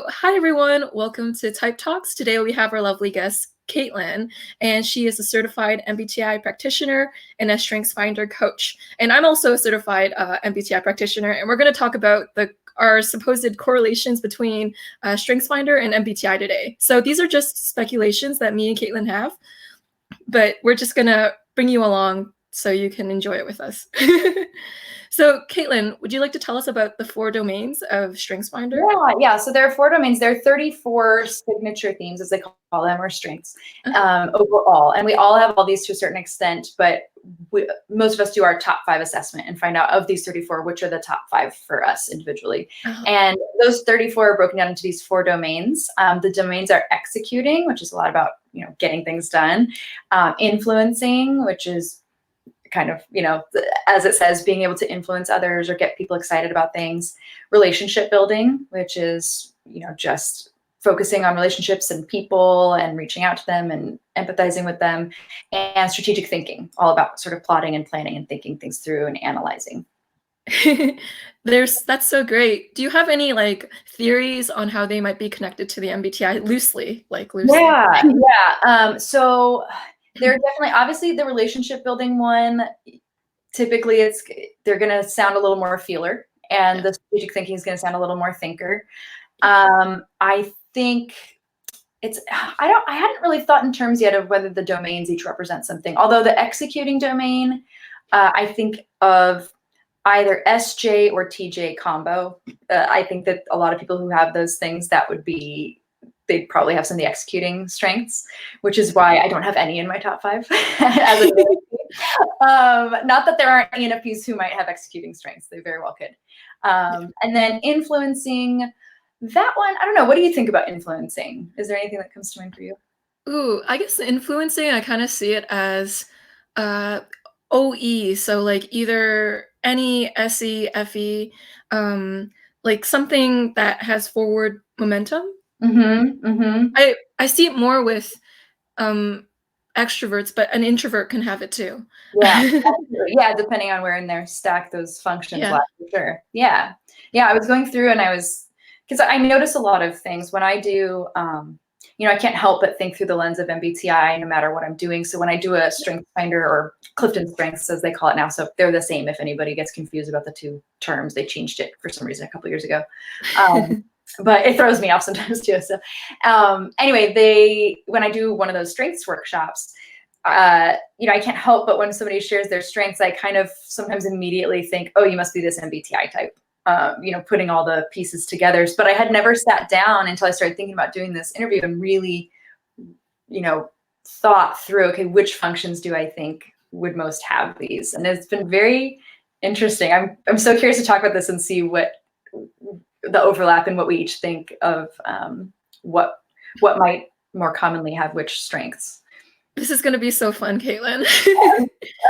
Hi everyone, welcome to Type Talks. Today we have our lovely guest, Caitlin, and she is a certified MBTI practitioner and a StrengthsFinder coach. And I'm also a certified MBTI practitioner, and we're going to talk about our supposed correlations between StrengthsFinder and MBTI today. So these are just speculations that me and Caitlin have, but we're just going to bring you along so you can enjoy it with us. So, Caitlin, would you like to tell us about the 4 domains of StrengthsFinder? Yeah. So there are 4 domains. There are 34 signature themes, as they call them, or strengths overall. And we all have all these to a certain extent, but most of us do our top 5 assessment and find out of these 34, which are the top 5 for us individually. And those 34 are broken down into these 4 domains. The domains are executing, which is a lot about, getting things done, influencing, which is kind of, as it says, being able to influence others or get people excited about things, relationship building, which is, just focusing on relationships and people and reaching out to them and empathizing with them, and strategic thinking, all about sort of plotting and planning and thinking things through and analyzing. That's so great. Do you have any theories on how they might be connected to the MBTI loosely? Yeah. So they're definitely, obviously, the relationship building one, typically they're going to sound a little more feeler, and the strategic thinking is going to sound a little more thinker. I think I hadn't really thought in terms yet of whether the domains each represent something. Although the executing domain, I think of either SJ or TJ combo. I think that a lot of people who have those things, they'd probably have some of the executing strengths, which is why I don't have any in my top 5. Not that there aren't ENFPs who might have executing strengths. They very well could. And then influencing, that one, I don't know. What do you think about influencing? Is there anything that comes to mind for you? Ooh, I guess influencing, I kind of see it as OE. So either NE, SE, FE, something that has forward momentum. I see it more with extroverts, but an introvert can have it too. Yeah, depending on where in their stack those functions lie, for sure. Yeah, I was going through and because I notice a lot of things when I do, I can't help but think through the lens of MBTI no matter what I'm doing. So when I do a StrengthsFinder, or CliftonStrengths as they call it now, so they're the same if anybody gets confused about the 2 terms. They changed it for some reason a couple of years ago. But it throws me off sometimes too. So anyway, when I do one of those strengths workshops, I can't help but when somebody shares their strengths, I kind of sometimes immediately think, oh, you must be this MBTI type, putting all the pieces together. But I had never sat down until I started thinking about doing this interview and really, thought through, okay, which functions do I think would most have these? And it's been very interesting. I'm so curious to talk about this and see what the overlap in what we each think of what might more commonly have which strengths. This is going to be so fun, Caitlin.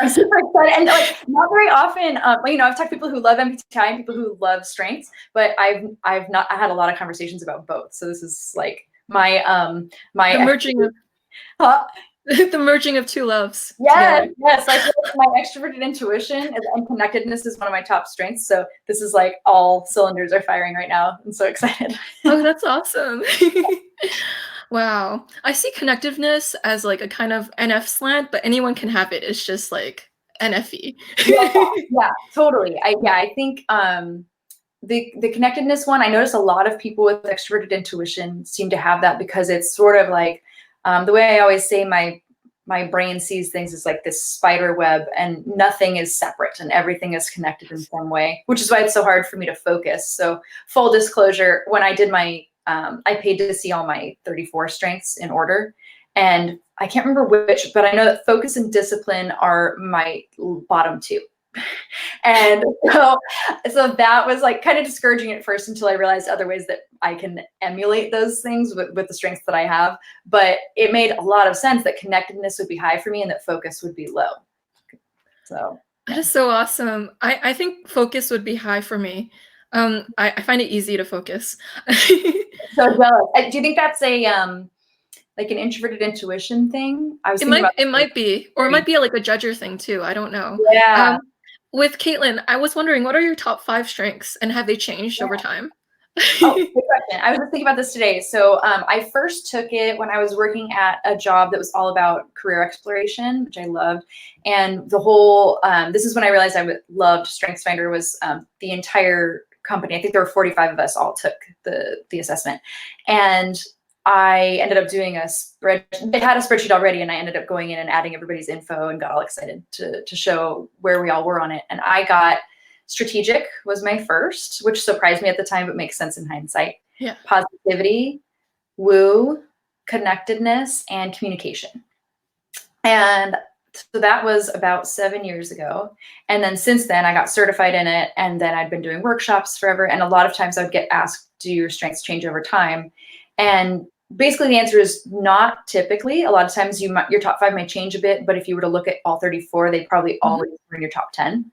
I'm super excited. And not very often, I've talked to people who love MBTI and people who love strengths, but I had a lot of conversations about both. So this is my the merging of the merging of 2 loves. Yes. My extroverted intuition and connectedness is one of my top strengths. So this is all cylinders are firing right now. I'm so excited. Oh, that's awesome. Wow. I see connectiveness as a kind of NF slant, but anyone can have it. It's just NFE. Yeah, totally. I think the connectedness one, I notice a lot of people with extroverted intuition seem to have that because it's sort of the way I always say my brain sees things as this spider web, and nothing is separate and everything is connected in some way, which is why it's so hard for me to focus. So full disclosure, when I did I paid to see all my 34 strengths in order, and I can't remember which, but I know that focus and discipline are my bottom 2. And so that was kind of discouraging at first until I realized other ways that I can emulate those things with the strengths that I have. But it made a lot of sense that connectedness would be high for me and that focus would be low. So that is so awesome. I think focus would be high for me. I find it easy to focus. So jealous. Do you think that's an introverted intuition thing? It might be, or it might be a judger thing too. I don't know. Yeah. With Caitlin, I was wondering, what are your top 5 strengths, and have they changed over time? Oh, good question. I was just thinking about this today. So I first took it when I was working at a job that was all about career exploration, which I loved. And the whole, this is when I realized I loved StrengthsFinder was the entire company. I think there were 45 of us all took the assessment. And I ended up doing a spread. They had a spreadsheet already, and I ended up going in and adding everybody's info and got all excited to show where we all were on it. And I got strategic was my first, which surprised me at the time, but makes sense in hindsight. Yeah. Positivity, woo, connectedness, and communication. And so that was about 7 years ago. And then since then, I got certified in it. And then I'd been doing workshops forever. And a lot of times I would get asked, do your strengths change over time? And basically the answer is not typically. A lot of times your top 5 might change a bit. But if you were to look at all 34, they probably always were in your top 10.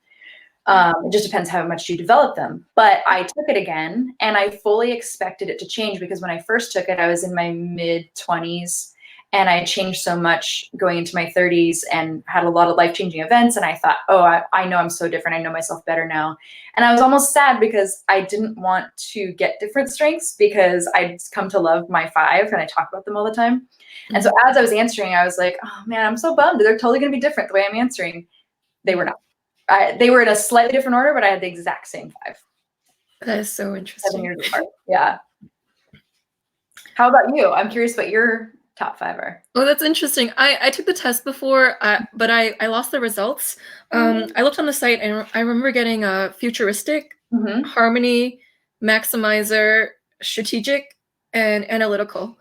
It just depends how much you develop them. But I took it again, and I fully expected it to change because when I first took it, I was in my mid-20s, and I changed so much going into my 30s and had a lot of life-changing events. And I thought, oh, I know I'm so different. I know myself better now. And I was almost sad because I didn't want to get different strengths because I'd come to love my 5, and I talk about them all the time. And so as I was answering, I was like, oh man, I'm so bummed. They're totally going to be different the way I'm answering. They were not. They were in a slightly different order, but I had the exact same 5. That is so interesting. 7 years apart. Yeah. How about you? I'm curious what your top 5 are. Oh, that's interesting. I took the test before, but I lost the results. I looked on the site, and I remember getting a futuristic, harmony, maximizer, strategic, and analytical.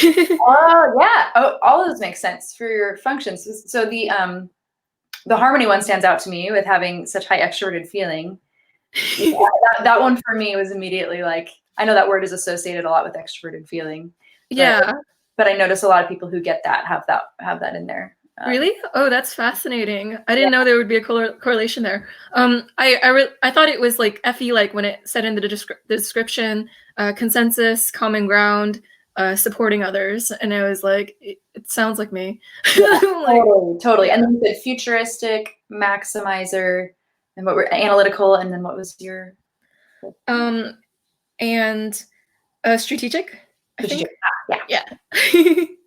Oh, yeah. Oh, all of those make sense for your functions. So the harmony one stands out to me with having such high extroverted feeling. Yeah, that one for me was immediately like, I know that word is associated a lot with extroverted feeling. Yeah. But I notice a lot of people who get that have that in there. Really? Oh, that's fascinating. I didn't know there would be a correlation there. I thought it was like FE, like when it said in the description, consensus, common ground, supporting others, and I was like, it sounds like me. Yeah, totally. And then you said futuristic, maximizer, and what were analytical, and then what was your? And strategic. I think. Yeah.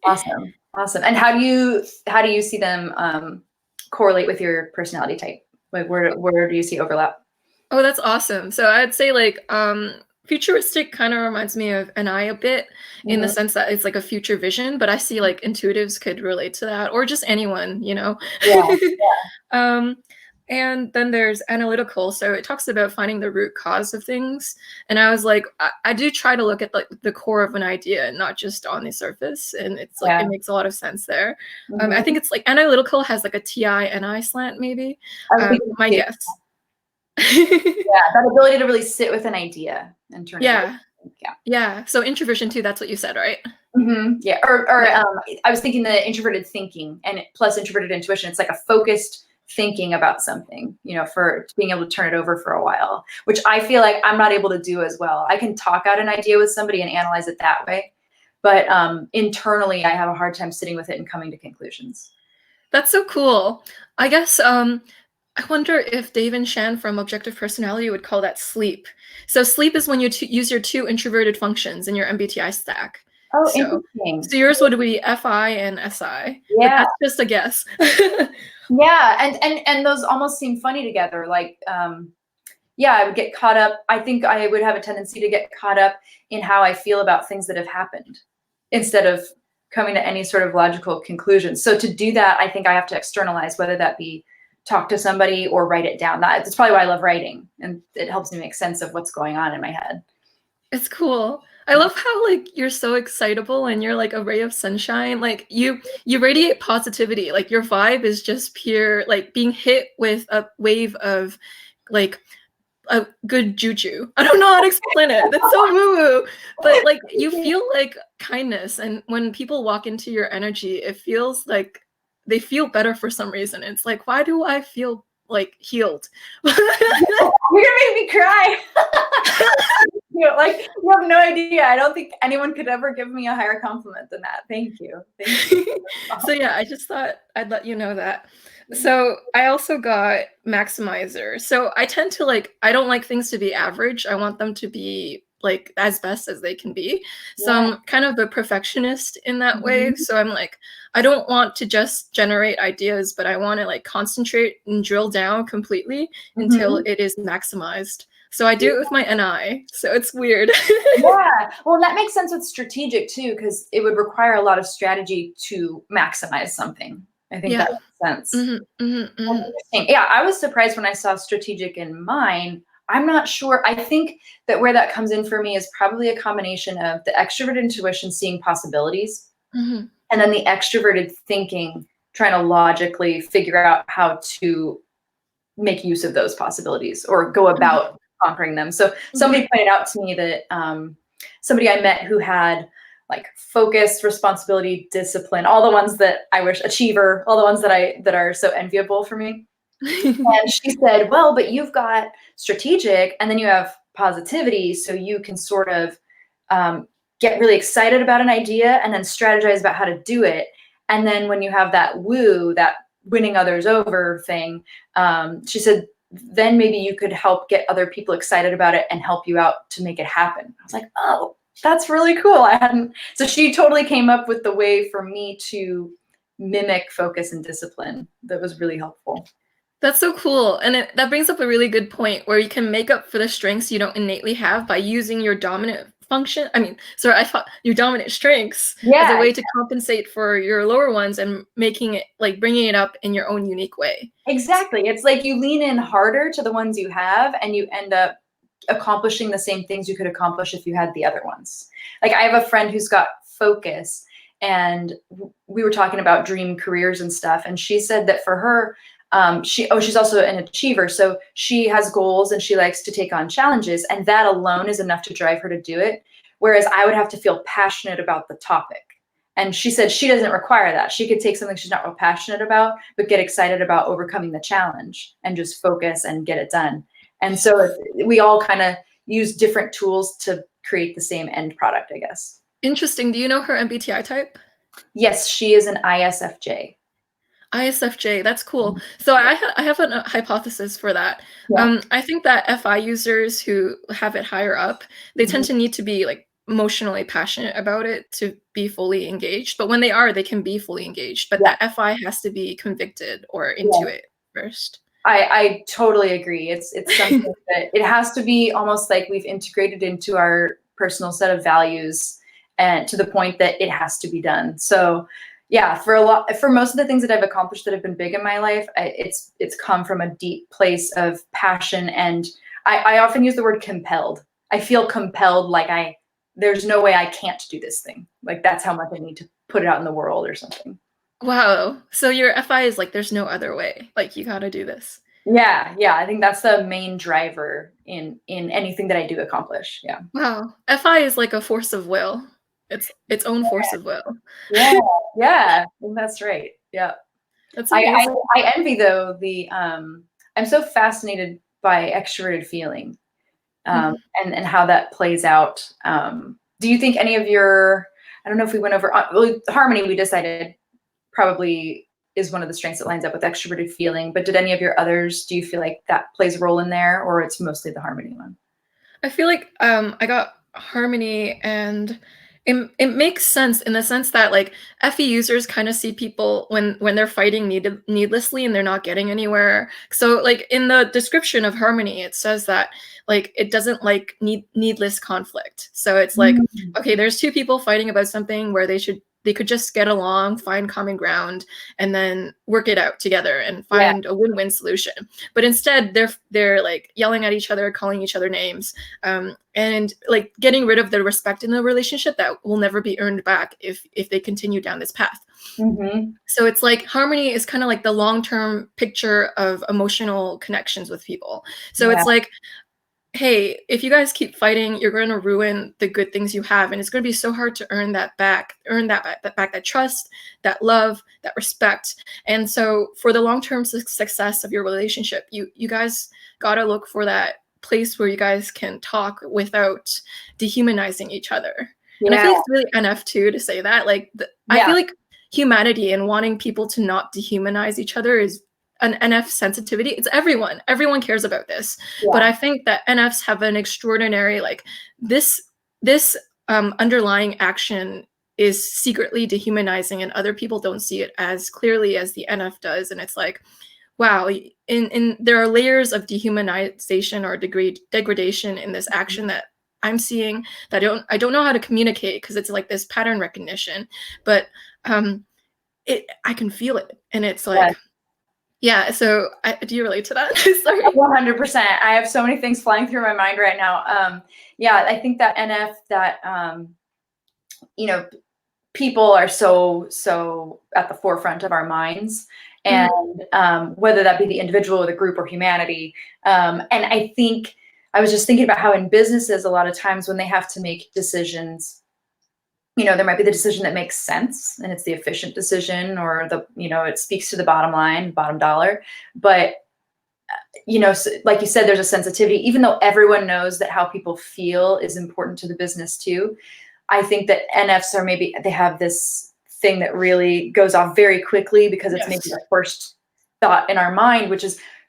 Awesome. And how do you see them correlate with your personality type? Like where do you see overlap? Oh, that's awesome. So I'd say like futuristic kind of reminds me of NI a bit in the sense that it's like a future vision, but I see like intuitives could relate to that, or just anyone, you know. Yeah. And then there's analytical. So it talks about finding the root cause of things. And I was like, I do try to look at like the core of an idea and not just on the surface. And it's like, it makes a lot of sense there. I think it's like analytical has like a TI-NI slant, maybe. My guess. That ability to really sit with an idea and turn it. Yeah. So introversion too, that's what you said, right? Yeah. Or I was thinking the introverted thinking and plus introverted intuition. It's like a focused thinking about something, you know, for being able to turn it over for a while, which I feel like I'm not able to do as well. I can talk out an idea with somebody and analyze it that way. But internally, I have a hard time sitting with it and coming to conclusions. That's so cool. I guess I wonder if Dave and Shan from Objective Personality would call that sleep. So sleep is when you use your 2 introverted functions in your MBTI stack. Oh, interesting. So yours would be FI and SI. Yeah. That's just a guess. Yeah, and those almost seem funny together. Like, yeah, I would get caught up. I think I would have a tendency to get caught up in how I feel about things that have happened instead of coming to any sort of logical conclusion. So to do that, I think I have to externalize, whether that be talk to somebody or write it down. That's probably why I love writing, and it helps me make sense of what's going on in my head. It's cool. I love how like you're so excitable and you're like a ray of sunshine. Like you radiate positivity. Like your vibe is just pure, like being hit with a wave of like a good juju. I don't know how to explain it. That's so woo-woo. But like you feel like kindness, and when people walk into your energy, it feels like they feel better for some reason. It's like, why do I feel like healed? You're gonna make me cry. You know, like, you have no idea. I don't think anyone could ever give me a higher compliment than that. Thank you. So yeah, I just thought I'd let you know that. So I also got maximizer. So I tend to like, I don't like things to be average. I want them to be like as best as they can be. So Yeah. I'm kind of a perfectionist in that way. So I'm like, I don't want to just generate ideas, but I want to like concentrate and drill down completely until it is maximized. So I do it with my NI. So it's weird. Yeah. Well, that makes sense with strategic too, because it would require a lot of strategy to maximize something. I think that Yeah. makes sense. Mm-hmm. Interesting. Yeah, I was surprised when I saw strategic in mine. I'm not sure. I think that where that comes in for me is probably a combination of the extroverted intuition seeing possibilities, Mm-hmm. and then the extroverted thinking, trying to logically figure out how to make use of those possibilities or go about conquering them. So somebody pointed out to me that somebody I met who had like focus, responsibility, discipline, all the ones that I wish, achiever, all the ones that are so enviable for me. And she said, well, but you've got strategic and then you have positivity. So you can sort of get really excited about an idea and then strategize about how to do it. And then when you have that woo, that winning others over thing, she said, then maybe you could help get other people excited about it and help you out to make it happen. I was like, oh, that's really cool. I hadn't. So she totally came up with the way for me to mimic focus and discipline. That was really helpful. That's so cool. And that brings up a really good point where you can make up for the strengths you don't innately have by using your dominant function. I mean, sorry, I thought your dominant strengths as a way to compensate for your lower ones and making it like bringing it up in your own unique way. Exactly. It's like you lean in harder to the ones you have and you end up accomplishing the same things you could accomplish if you had the other ones. Like I have a friend who's got focus and we were talking about dream careers and stuff. And she said that for her, she's also an achiever. So she has goals and she likes to take on challenges, and that alone is enough to drive her to do it. Whereas I would have to feel passionate about the topic. And she said she doesn't require that. She could take something she's not real passionate about, but get excited about overcoming the challenge and just focus and get it done. And so we all kind of use different tools to create the same end product, I guess. Interesting. Do you know her MBTI type? Yes, she is an ISFJ. ISFJ, that's cool. So I have a hypothesis for that. Yeah. I think that FI users who have it higher up, they tend to need to be like emotionally passionate about it to be fully engaged. But when they are, they can be fully engaged. But that FI has to be convicted or into it first. I totally agree. It's something that it has to be almost like we've integrated into our personal set of values, and to the point that it has to be done. So yeah, for most of the things that I've accomplished that have been big in my life, it's come from a deep place of passion. And I often use the word compelled. I feel compelled, like there's no way I can't do this thing. Like that's how much I need to put it out in the world or something. Wow. So your FI is like, there's no other way. Like you got to do this. Yeah. I think that's the main driver in anything that I do accomplish. Yeah. Wow. FI is like a force of will. It's its own force of will. Yeah. That's right. Yeah. That's amazing. I envy though I'm so fascinated by extroverted feeling, and how that plays out. Do you think any of your, I don't know if we went over, harmony we decided probably is one of the strengths that lines up with extroverted feeling, but did any of your others, do you feel like that plays a role in there, or it's mostly the harmony one? I feel like I got harmony, and it makes sense in the sense that like FE users kind of see people when they're fighting needlessly and they're not getting anywhere. So like in the description of harmony, it says that like it doesn't like needless conflict. So it's like, okay, there's two people fighting about something where they could just get along, find common ground, and then work it out together and find a win-win solution. But instead, they're like yelling at each other, calling each other names, and like getting rid of the respect in the relationship that will never be earned back if they continue down this path. So it's like harmony is kind of like the long-term picture of emotional connections with people. So it's like, hey, if you guys keep fighting, you're going to ruin the good things you have. And it's going to be so hard to earn that back, that trust, that love, that respect. And so for the long-term success of your relationship, you guys got to look for that place where you guys can talk without dehumanizing each other. And I think it's really NF too to say that. Like, I feel like humanity and wanting people to not dehumanize each other is an NF sensitivity. It's everyone. Everyone cares about this. Yeah. But I think that NFs have an extraordinary, like, this underlying action is secretly dehumanizing, and other people don't see it as clearly as the NF does. And it's like, wow, there are layers of dehumanization or degradation in this action that I'm seeing that I don't know how to communicate, because it's like this pattern recognition, but I can feel it, and it's like, yeah. So do you relate to that? Sorry. 100%. I have so many things flying through my mind right now. Yeah, I think that NF, that you know, people are so at the forefront of our minds, and whether that be the individual or the group or humanity. And I think I was just thinking about how in businesses, a lot of times when they have to make decisions, there might be the decision that makes sense and it's the efficient decision, or it speaks to the bottom line, bottom dollar. But, so, like you said, there's a sensitivity, even though everyone knows that how people feel is important to the business too. I think that NFs are they have this thing that really goes off very quickly, because it's maybe the first thought in our mind, which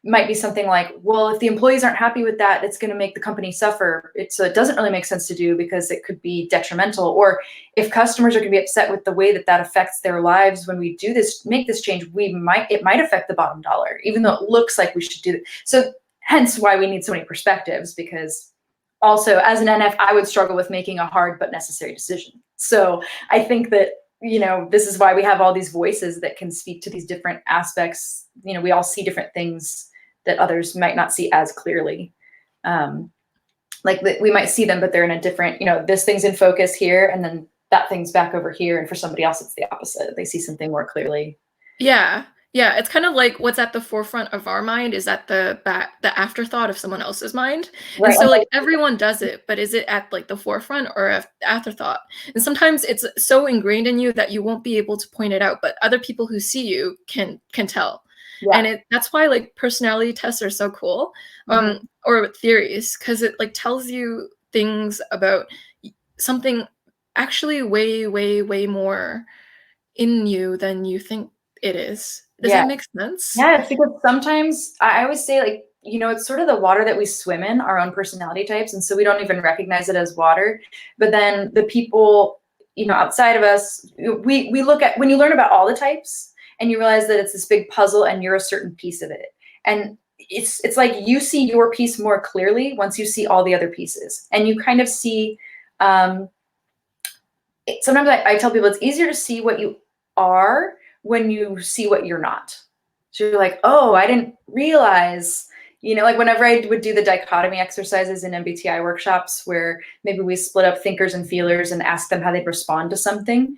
might be something like, well, if the employees aren't happy with that, it's going to make the company suffer. So it doesn't really make sense to do, because it could be detrimental. Or if customers are going to be upset with the way that affects their lives when we make this change, it might affect the bottom dollar, even though it looks like we should do it. So hence why we need so many perspectives, because also, as an NF, I would struggle with making a hard but necessary decision. So I think that, this is why we have all these voices that can speak to these different aspects. We all see different things that others might not see as clearly. Like we might see them, but they're in a different, this thing's in focus here, and then that thing's back over here. And for somebody else, it's the opposite. They see something more clearly. Yeah. Yeah, it's kind of like what's at the forefront of our mind is at the afterthought of someone else's mind. Right. And so like everyone does it, but is it at like the forefront or the afterthought? And sometimes it's so ingrained in you that you won't be able to point it out, but other people who see you can tell. Yeah. And that's why like personality tests are so cool, or theories, because it like tells you things about something actually way, way, way more in you than you think it is. Does that make sense? Yeah, it's because sometimes I always say, like, it's sort of the water that we swim in, our own personality types. And so we don't even recognize it as water. But then the people, outside of us, we look at, when you learn about all the types and you realize that it's this big puzzle and you're a certain piece of it. And it's like you see your piece more clearly once you see all the other pieces. And you kind of see, sometimes I tell people it's easier to see what you are when you see what you're not. So you're like, oh, I didn't realize, like whenever I would do the dichotomy exercises in MBTI workshops, where maybe we split up thinkers and feelers and ask them how they'd respond to something,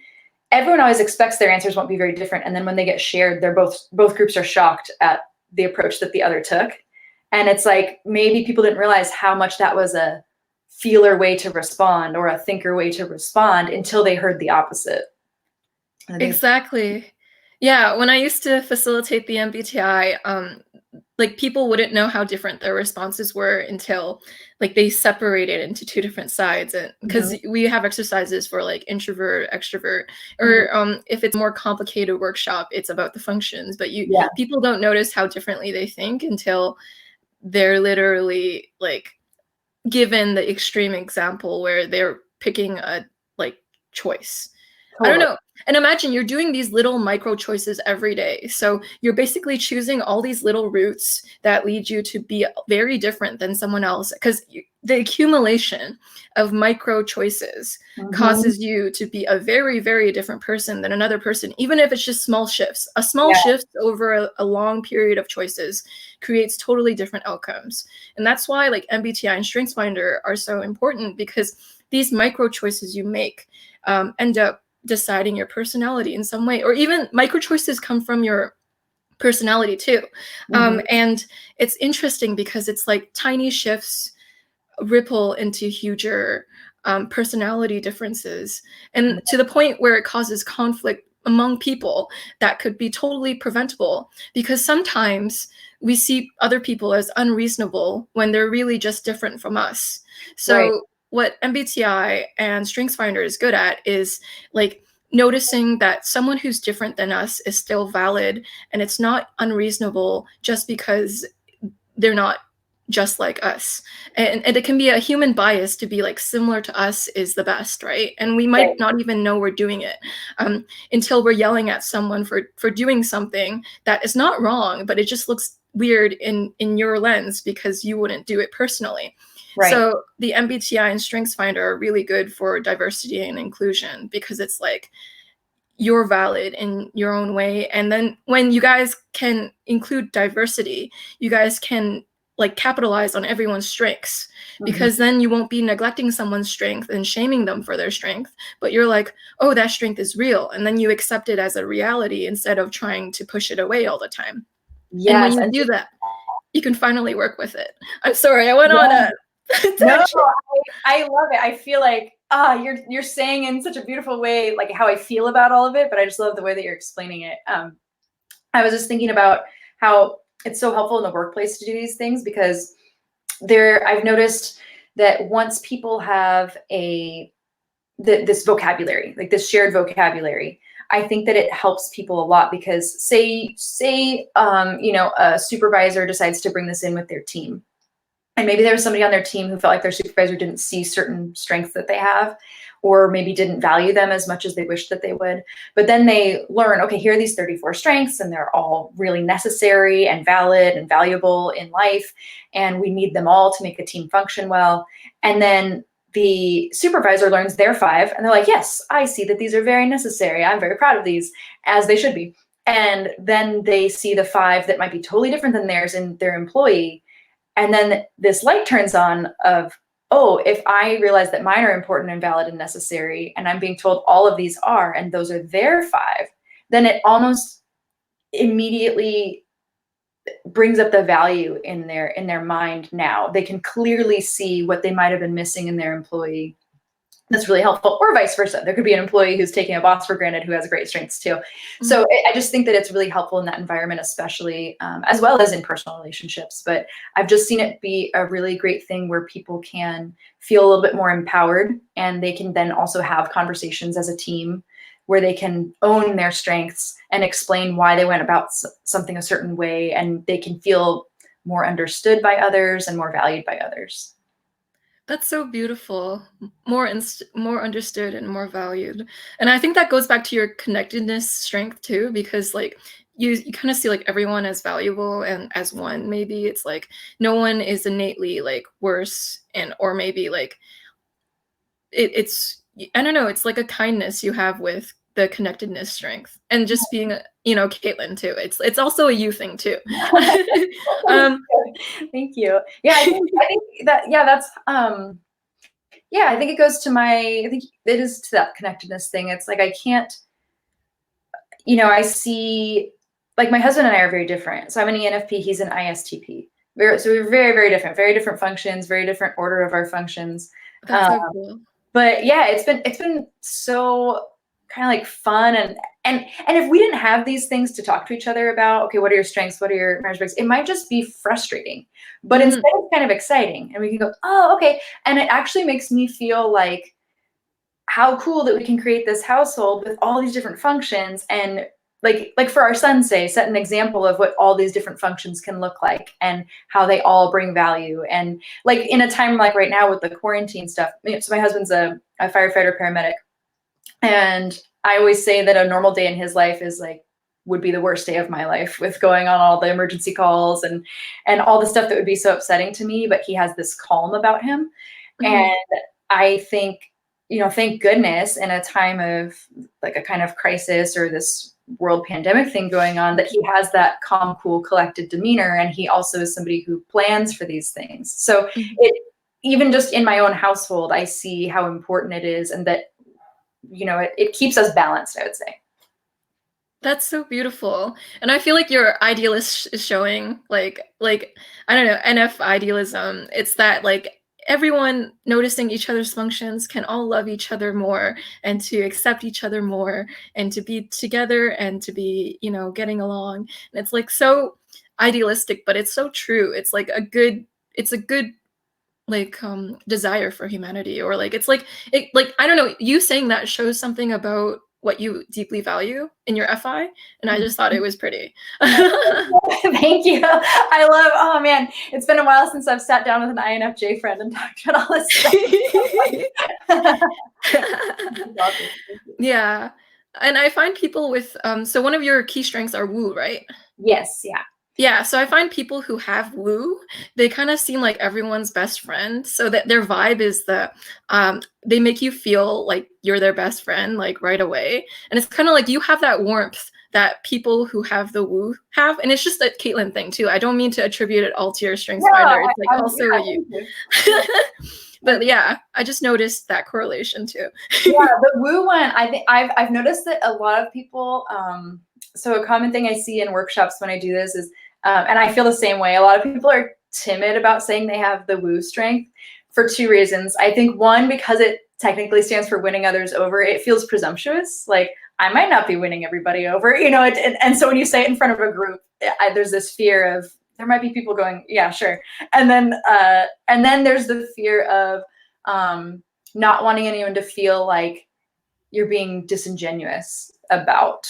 everyone always expects their answers won't be very different. And then when they get shared, they're both groups are shocked at the approach that the other took. And it's like, maybe people didn't realize how much that was a feeler way to respond or a thinker way to respond until they heard the opposite. Exactly. Yeah, when I used to facilitate the MBTI, like people wouldn't know how different their responses were until like they separated into two different sides. And because we have exercises for like introvert, extrovert, or if it's a more complicated workshop, it's about the functions. But people don't notice how differently they think until they're literally like given the extreme example where they're picking a like choice. Totally. I don't know. And imagine you're doing these little micro choices every day. So you're basically choosing all these little routes that lead you to be very different than someone else, because the accumulation of micro choices causes you to be a very, very different person than another person, even if it's just small shifts. A small shift over a long period of choices creates totally different outcomes. And that's why like MBTI and StrengthsFinder are so important, because these micro choices you make end up deciding your personality in some way, or even micro choices come from your personality too. And it's interesting because it's like tiny shifts ripple into huger personality differences, and to the point where it causes conflict among people that could be totally preventable, because sometimes we see other people as unreasonable when they're really just different from us. So what MBTI and StrengthsFinder is good at is like noticing that someone who's different than us is still valid, and it's not unreasonable just because they're not just like us. And it can be a human bias to be like similar to us is the best, right? And we might not even know we're doing it until we're yelling at someone for doing something that is not wrong, but it just looks weird in your lens because you wouldn't do it personally. Right. So the MBTI and StrengthsFinder are really good for diversity and inclusion because it's like you're valid in your own way. And then when you guys can include diversity, you guys can like capitalize on everyone's strengths, because then you won't be neglecting someone's strength and shaming them for their strength, but you're like, oh, that strength is real. And then you accept it as a reality instead of trying to push it away all the time. Yes, and when you do that, you can finally work with it. I'm sorry, I went on a no, I love it. I feel like you're saying in such a beautiful way like how I feel about all of it, but I just love the way that you're explaining it. I was just thinking about how it's so helpful in the workplace to do these things, because I've noticed that once people have this vocabulary, like this shared vocabulary, I think that it helps people a lot, because say a supervisor decides to bring this in with their team. And maybe there was somebody on their team who felt like their supervisor didn't see certain strengths that they have, or maybe didn't value them as much as they wished that they would. But then they learn, okay, here are these 34 strengths, and they're all really necessary and valid and valuable in life, and we need them all to make the team function well. And then the supervisor learns their 5, and they're like, yes, I see that these are very necessary. I'm very proud of these, as they should be. And then they see the 5 that might be totally different than theirs in their employee. And then this light turns on of, oh, if I realize that mine are important and valid and necessary, and I'm being told all of these are, and those are their 5, then it almost immediately brings up the value in their mind now. They can clearly see what they might have been missing in their employee. That's really helpful, or vice versa. There could be an employee who's taking a boss for granted who has great strengths too. So I just think that it's really helpful in that environment, especially as well as in personal relationships. But I've just seen it be a really great thing where people can feel a little bit more empowered, and they can then also have conversations as a team where they can own their strengths and explain why they went about something a certain way, and they can feel more understood by others and more valued by others. That's so beautiful. More understood and more valued. And I think that goes back to your connectedness strength too, because like you kind of see like everyone as valuable and as one. Maybe it's like no one is innately like worse, or maybe like it's I don't know, it's like a kindness you have with the connectedness strength, and just being Caitlin too. It's also a you thing too. Thank you. Yeah, I think that that's I think it goes to I think it is to that connectedness thing. It's like I can't, I see, like, my husband and I are very different. So I'm an ENFP, he's an ISTP. So we're very, very different functions, very different order of our functions. That's so cool. But yeah, it's been so kind of like fun, and if we didn't have these things to talk to each other about, okay, what are your strengths, what are your strengths, it might just be frustrating. But instead it's kind of exciting, and we can go, oh, okay. And it actually makes me feel like how cool that we can create this household with all these different functions, and like for our son, say, set an example of what all these different functions can look like and how they all bring value. And like in a time like right now with the quarantine stuff, so my husband's a firefighter paramedic, and I always say that a normal day in his life would be the worst day of my life, with going on all the emergency calls and all the stuff that would be so upsetting to me. But he has this calm about him. And I think, thank goodness in a time of like a kind of crisis or this world pandemic thing going on, that he has that calm, cool, collected demeanor. And he also is somebody who plans for these things. So even just in my own household, I see how important it is, and that, it keeps us balanced, I would say. That's so beautiful. And I feel like your idealist is showing like I don't know, NF idealism. It's that like everyone noticing each other's functions can all love each other more, and to accept each other more, and to be together, and to be, getting along. And it's like so idealistic, but it's so true. It's like a good like desire for humanity, or like it's like I don't know, you saying that shows something about what you deeply value in your FI, and I just thought it was pretty. Thank you. I love, oh man, it's been a while since I've sat down with an INFJ friend and talked about all this stuff. Yeah. And I find people with, so one of your key strengths are woo, right? Yes, yeah. Yeah, so I find people who have woo, they kind of seem like everyone's best friend. So that their vibe is they make you feel like you're their best friend, like right away. And it's kind of like you have that warmth that people who have the woo have. And it's just a Caitlin thing too. I don't mean to attribute it all to your StrengthsFinder. It's like also you. But yeah, I just noticed that correlation too. Yeah, the woo one, I think I've noticed that a lot of people, so a common thing I see in workshops when I do this is, and I feel the same way, a lot of people are timid about saying they have the woo strength for two reasons. I think one, because it technically stands for winning others over, it feels presumptuous. Like, I might not be winning everybody over, you know, and so when you say it in front of a group, there's this fear of, there might be people going, yeah, sure. And then there's the fear of not wanting anyone to feel like you're being disingenuous about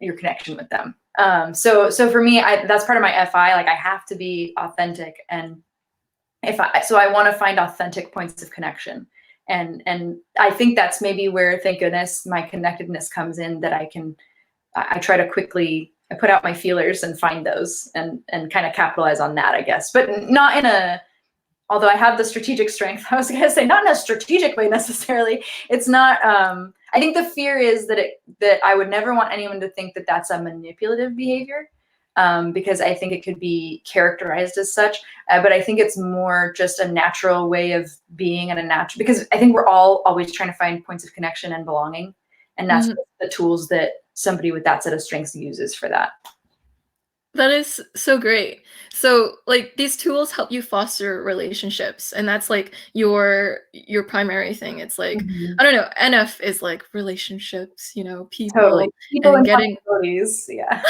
your connection with them. So for me, that's part of my FI. Like, I have to be authentic, and so I want to find authentic points of connection. And I think that's maybe where, thank goodness, my connectedness comes in, that I try to quickly, I put out my feelers and find those and kind of capitalize on that, I guess, but not in a, although I have the strategic strength, I was going to say not in a strategic way necessarily. It's not, I think the fear is that I would never want anyone to think that that's a manipulative behavior, because I think it could be characterized as such. But I think it's more just a natural way of being, and a natural, because I think we're all always trying to find points of connection and belonging. And that's the tools that somebody with that set of strengths uses for that. That is so great. So like these tools help you foster relationships, and that's like your primary thing. It's like, I don't know, NF is like relationships, you know, people, totally. People and and getting possibilities. Yeah.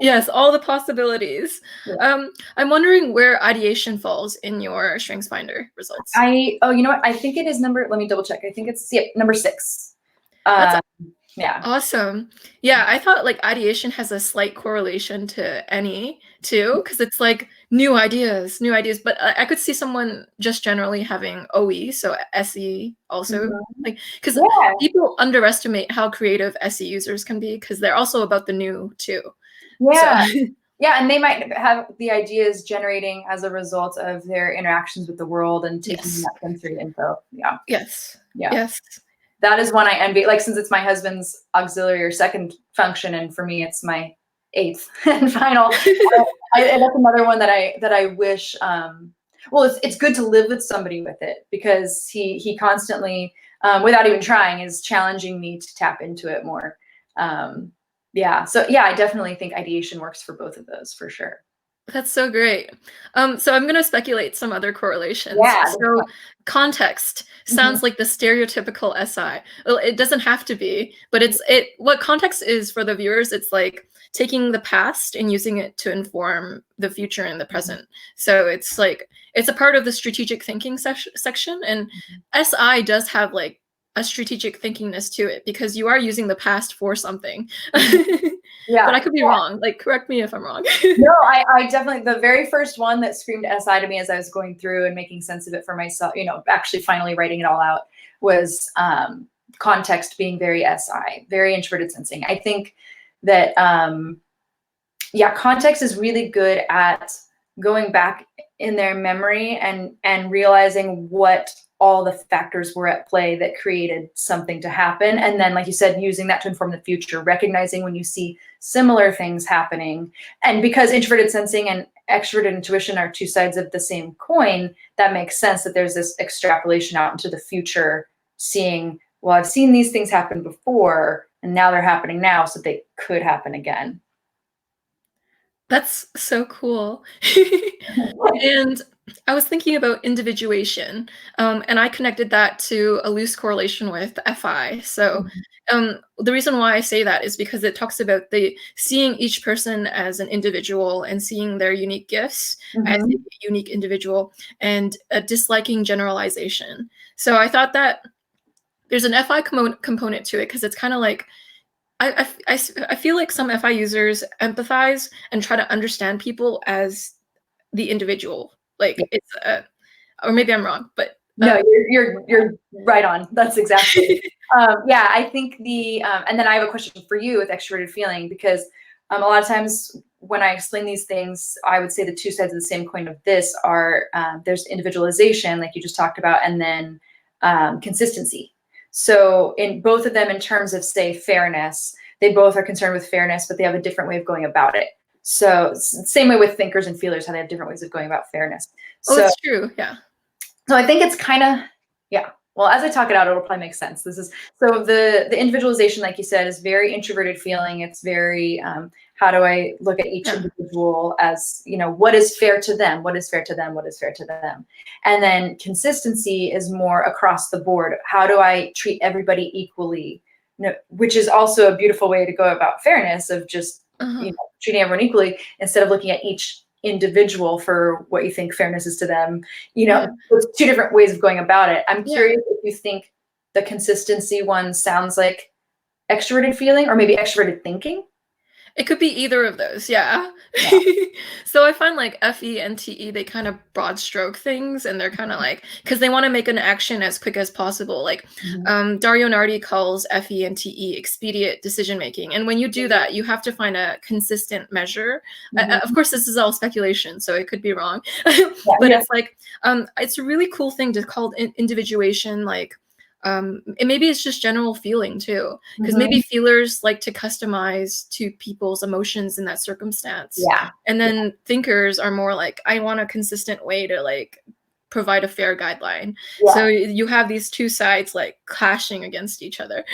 yes, all the possibilities. Yeah. I'm wondering where ideation falls in your StrengthsFinder results. You know what? I think it is let me double check. I think it's number 6. That's yeah. awesome. Yeah, I thought like ideation has a slight correlation to any too, because it's like new ideas, but I could see someone just generally having OE, so SE also, like, because people underestimate how creative SE users can be, because they're also about the new too. Yeah. So. Yeah, and they might have the ideas generating as a result of their interactions with the world and taking that sensory info. Yeah. Yes. Yeah. Yes. That is one I envy, like, since it's my husband's auxiliary or second function, and for me it's my 8th and final. That's another one that I wish. Well, it's good to live with somebody with it, because he constantly, without even trying, is challenging me to tap into it more. Yeah. So yeah, I definitely think ideation works for both of those, for sure. That's so great. So I'm going to speculate some other correlations. Yeah. So context sounds like the stereotypical SI. Well, it doesn't have to be, but what context is for the viewers, it's like taking the past and using it to inform the future and the present. So it's like, it's a part of the strategic thinking section, and SI does have like a strategic thinkingness to it, because you are using the past for something. Yeah, but I could be wrong. Like, correct me if I'm wrong. No, I definitely, the very first one that screamed SI to me as I was going through and making sense of it for myself, you know, actually finally writing it all out, was context being very SI, very introverted sensing. I think that, yeah, context is really good at going back in their memory and realizing what all the factors were at play that created something to happen. And then, like you said, using that to inform the future, recognizing when you see similar things happening. And because introverted sensing and extroverted intuition are two sides of the same coin, that makes sense that there's this extrapolation out into the future, seeing, well, I've seen these things happen before, and now they're happening now, so they could happen again. That's so cool. And I was thinking about individuation, and I connected that to a loose correlation with FI. So the reason why I say that is because it talks about seeing each person as an individual and seeing their unique gifts as a unique individual, and disliking generalization. So I thought that there's an FI component to it because it's kind of like I feel like some FI users empathize and try to understand people as the individual. Like it's or maybe I'm wrong, but no, you're right on. That's exactly. Yeah, I think and then I have a question for you with extroverted feeling, because a lot of times when I explain these things, I would say the two sides of the same coin of this are there's individualization, like you just talked about, and then consistency. So in both of them, in terms of, say, fairness, they both are concerned with fairness, but they have a different way of going about it. So same way with thinkers and feelers, how they have different ways of going about fairness. oh, it's true. Yeah. So I think it's kind of, yeah. Well, as I talk it out, it'll probably make sense. So the individualization, like you said, is very introverted feeling. It's very, how do I look at each individual as, what is fair to them? What is fair to them? What is fair to them? And then consistency is more across the board. How do I treat everybody equally? Which is also a beautiful way to go about fairness, of just, treating everyone equally instead of looking at each individual for what you think fairness is to them. There's two different ways of going about it. I'm curious if you think the consistency one sounds like extroverted feeling, or maybe extroverted thinking. It could be either of those, yeah. So I find like FE and TE, they kind of broad stroke things, and they're kind of like, because they want to make an action as quick as possible. Like Dario Nardi calls FE and TE expedient decision making. And when you do that, you have to find a consistent measure. Of course, this is all speculation, so it could be wrong. But it's like, it's a really cool thing to call individuation, like, and maybe it's just general feeling too, because maybe feelers like to customize to people's emotions in that circumstance. And then thinkers are more like, I want a consistent way to like provide a fair guideline. So you have these two sides like clashing against each other.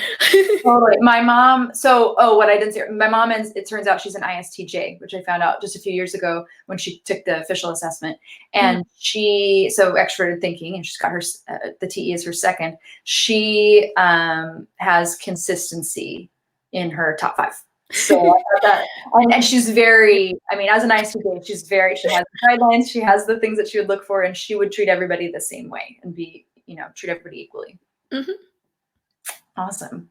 Totally. My mom, what I didn't say, my mom is, it turns out she's an ISTJ, which I found out just a few years ago when she took the official assessment. And so extroverted thinking, and she's got her, the TE is her second. She has consistency in her top 5. So I thought that, and she's very, as an ISTJ, she has the guidelines, she has the things that she would look for, and she would treat everybody the same way and treat everybody equally. Awesome.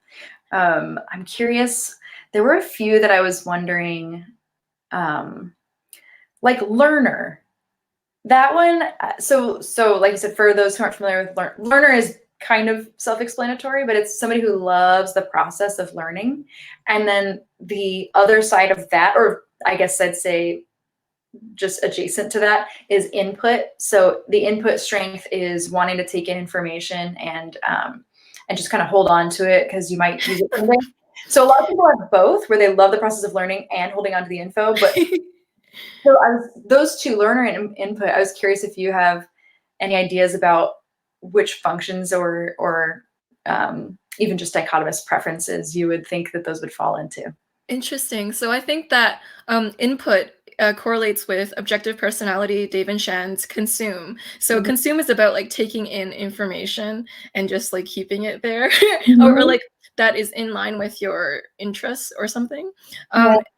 I'm curious, there were a few that I was wondering, like learner, that one. So like I said, for those who aren't familiar with learner is kind of self-explanatory, but it's somebody who loves the process of learning. And then the other side of that, or I guess I'd say just adjacent to that, is input. So the input strength is wanting to take in information and just kind of hold on to it because you might use it someday. So a lot of people have both, where they love the process of learning and holding on to the info. But so those two, learner and input, I was curious if you have any ideas about which functions or even just dichotomous preferences you would think that those would fall into. Interesting. So I think that input correlates with objective personality, Dave and Shan's consume. So consume is about like taking in information and just like keeping it there, or like that is in line with your interests or something.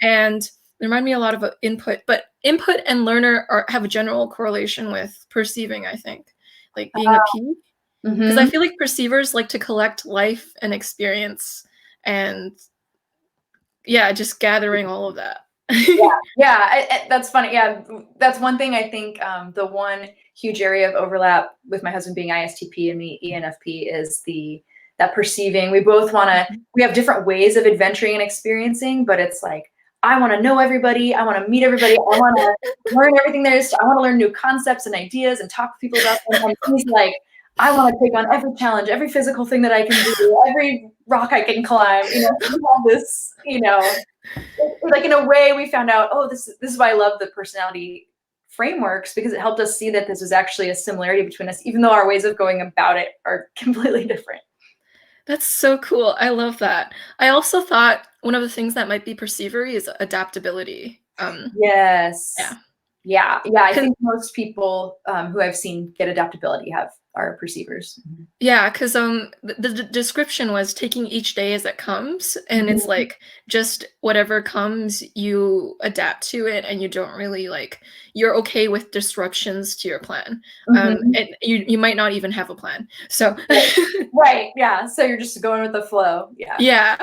And they remind me a lot of input, but input and learner have a general correlation with perceiving, I think, like being a P. Because I feel like perceivers like to collect life and experience and just gathering all of that. That's funny. That's one thing I think, the one huge area of overlap with my husband being ISTP and me ENFP is that perceiving. We both we have different ways of adventuring and experiencing, but it's like, I want to know everybody. I want to meet everybody. I want to learn everything there is. I want to learn new concepts and ideas and talk to people about them. And he's like, I want to take on every challenge, every physical thing that I can do, every rock I can climb. All this, like in a way we found out, this is why I love the personality frameworks, because it helped us see that this was actually a similarity between us, even though our ways of going about it are completely different. That's so cool. I love that. I also thought one of the things that might be perceivery is adaptability. Yes. Yeah. Yeah, I think most people who I've seen get adaptability are perceivers. Yeah, because the description was taking each day as it comes, and it's like just whatever comes, you adapt to it, and you don't really you're okay with disruptions to your plan. And you might not even have a plan. So Right. Yeah. So you're just going with the flow. Yeah. yeah,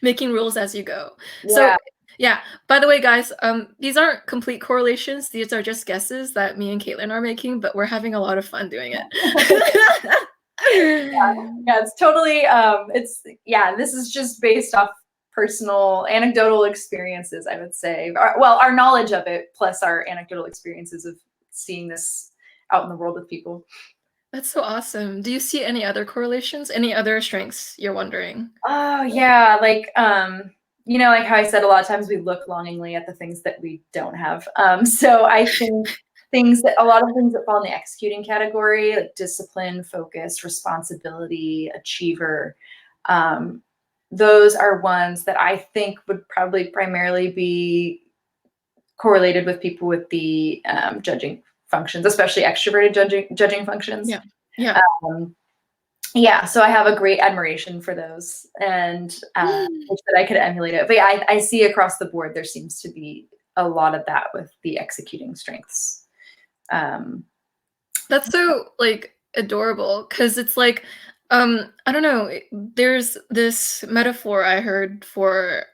making rules as you go. So Yeah. yeah, by the way, guys, these aren't complete correlations. These are just guesses that me and Caitlin are making, but we're having a lot of fun doing it. Yeah, it's totally this is just based off personal anecdotal experiences, I would say. Our knowledge of it plus our anecdotal experiences of seeing this out in the world with people. That's so awesome. Do you see any other correlations? Any other strengths you're wondering? Oh yeah, like like how I said, a lot of times we look longingly at the things that we don't have. So I think a lot of things that fall in the executing category, like discipline, focus, responsibility, achiever, those are ones that I think would probably primarily be correlated with people with the judging functions, especially extroverted judging functions. Yeah. Yeah. Yeah, so I have a great admiration for those, and wish that I could emulate it. But yeah, I see across the board there seems to be a lot of that with the executing strengths. That's so adorable, because it's I don't know, there's this metaphor I heard for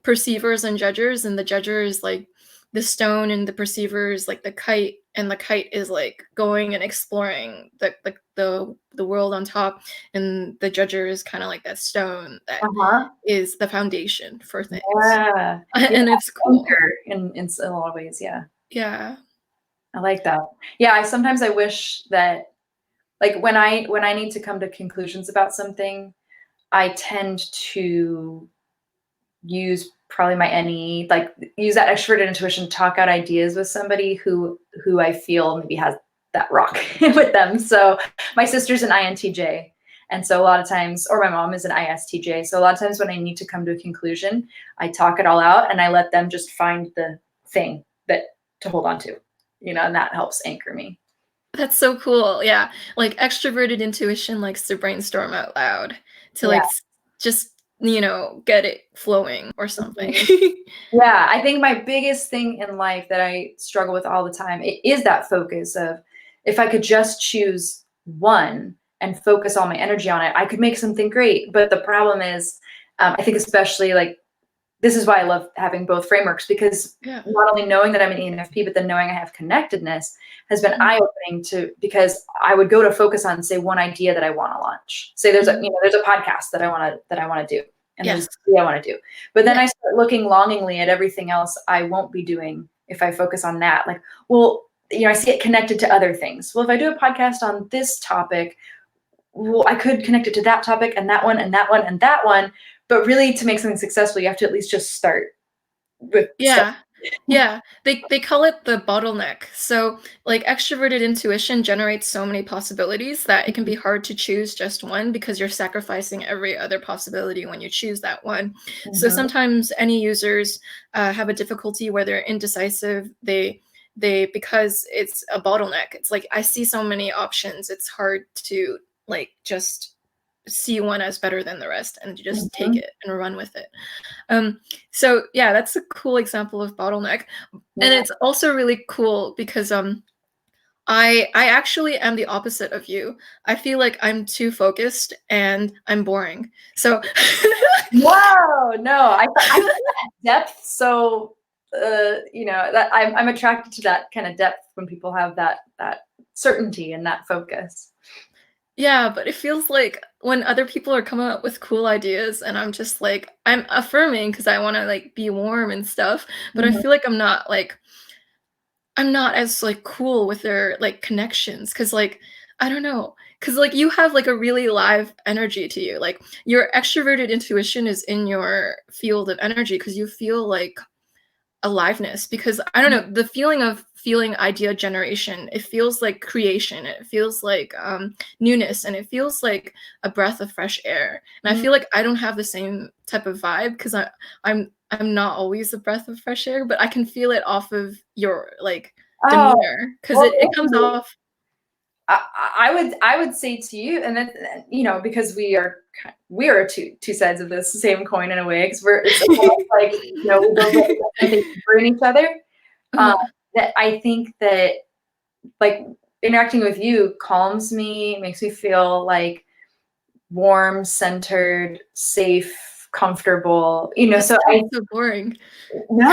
perceivers and judgers, and the judger is like the stone, and the perceiver is like the kite, and the kite is going and exploring the world on top, and the judger is kind of like that stone that is the foundation for things. Yeah. And it's cool in a lot of ways. Yeah. I like that. Yeah, sometimes I wish that when I need to come to conclusions about something, I tend to use probably my NE, use that extroverted intuition to talk out ideas with somebody who I feel maybe has that rock with them. So my sister's an INTJ. And so a lot of times, or my mom is an ISTJ. So a lot of times when I need to come to a conclusion, I talk it all out and I let them just find the thing to hold on to, and that helps anchor me. That's so cool. Yeah. Extroverted intuition likes to brainstorm out loud to just, get it flowing or something. Yeah. I think my biggest thing in life that I struggle with all the time is that focus of, if I could just choose one and focus all my energy on it, I could make something great. But the problem is, I think especially this is why I love having both frameworks, because not only knowing that I'm an ENFP, but then knowing I have connectedness has been eye-opening because I would go to focus on, say, one idea that I want to launch. Say there's a podcast that I want to do, and there's I want to do. But then I start looking longingly at everything else I won't be doing if I focus on that. I see it connected to other things. Well, if I do a podcast on this topic, well, I could connect it to that topic and that one and that one and that one. But really, to make something successful, you have to at least just start with stuff. Yeah. They call it the bottleneck. So extroverted intuition generates so many possibilities that it can be hard to choose just one, because you're sacrificing every other possibility when you choose that one. So sometimes any users have a difficulty where they're indecisive. They because it's a bottleneck. It's I see so many options. It's hard to just see one as better than the rest and just take it and run with it. So yeah, that's a cool example of bottleneck. And it's also really cool because I actually am the opposite of you. I feel like I'm too focused and I'm boring. So wow, no, I that depth. So that I'm attracted to that kind of depth when people have that certainty and that focus. Yeah, but it feels like when other people are coming up with cool ideas and I'm just I'm affirming because I want to be warm and stuff, but I feel like I'm not as cool with their connections, because I don't know, because you have a really live energy to you. Your extroverted intuition is in your field of energy because you feel aliveness, because I don't know, the feeling of feeling idea generation, it feels like creation, it feels like newness, and it feels like a breath of fresh air. And I feel like I don't have the same type of vibe, because I'm not always a breath of fresh air, but I can feel it off of your like demeanor, because it comes off. I would say to you, and then, you know, because we are two sides of this same coin in a way, because it's almost like, you know, we both like something deeper in each other. That I think that, like, interacting with you calms me, makes me feel like warm, centered, safe, comfortable, you know. So so boring. No,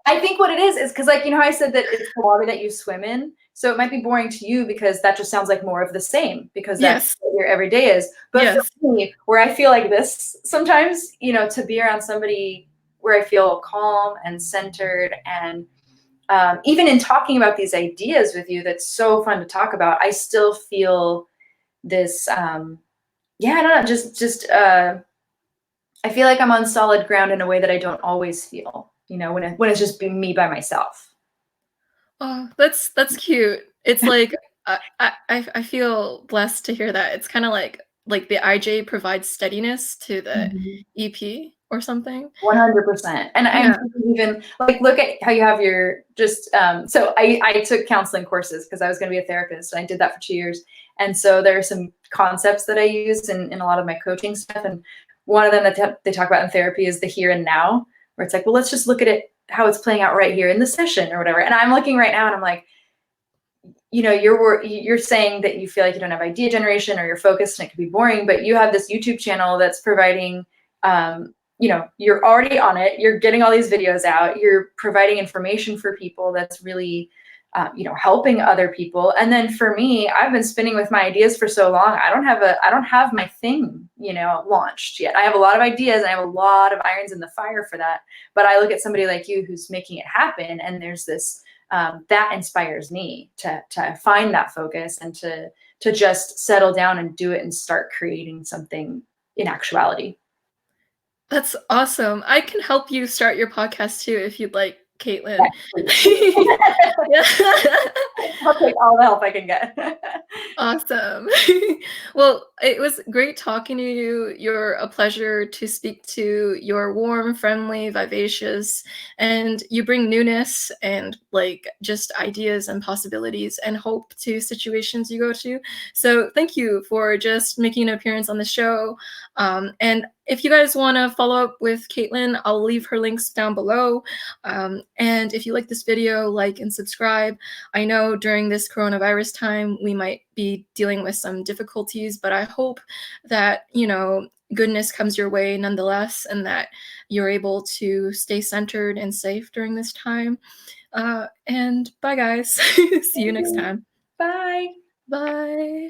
I think what it is because, like, you know how I said that it's the water that you swim in? So it might be boring to you because that just sounds like more of the same, because that's what your everyday is. But for me, where I feel like this sometimes, you know, to be around somebody where I feel calm and centered, and even in talking about these ideas with you, that's so fun to talk about, I still feel this, I don't know, I feel like I'm on solid ground in a way that I don't always feel, you know, when it's just being me by myself. Oh, that's cute. It's like I feel blessed to hear that. It's kind of like the IJ provides steadiness to the EP or something. 100%. And I'm even like, look at how you have your just, so I took counseling courses because I was going to be a therapist, and I did that for 2 years. And so there are some concepts that I use in a lot of my coaching stuff. And one of them that they talk about in therapy is the here and now, where it's like, well, let's just look at it, how it's playing out right here in the session or whatever. And I'm looking right now and I'm like, you know, you're saying that you feel like you don't have idea generation, or you're focused and it could be boring, but you have this YouTube channel that's providing, you know, you're already on it, you're getting all these videos out, you're providing information for people that's really, you know, helping other people. And then for me, I've been spinning with my ideas for so long. I don't have my thing, you know, launched yet. I have a lot of ideas and I have a lot of irons in the fire for that. But I look at somebody like you who's making it happen, and there's this, that inspires me to find that focus and to just settle down and do it and start creating something in actuality. That's awesome. I can help you start your podcast too if you'd like, Caitlin. I'll take all the help I can get. Awesome. Well, it was great talking to you. You're a pleasure to speak to. You're warm, friendly, vivacious, and you bring newness and like just ideas and possibilities and hope to situations you go to. So thank you for just making an appearance on the show. And if you guys want to follow up with Caitlin, I'll leave her links down below. And if you like this video, like and subscribe. I know during this coronavirus time, we might be dealing with some difficulties, but I hope that, you know, goodness comes your way nonetheless, and that you're able to stay centered and safe during this time. And bye, guys. See you next time. Bye. Bye.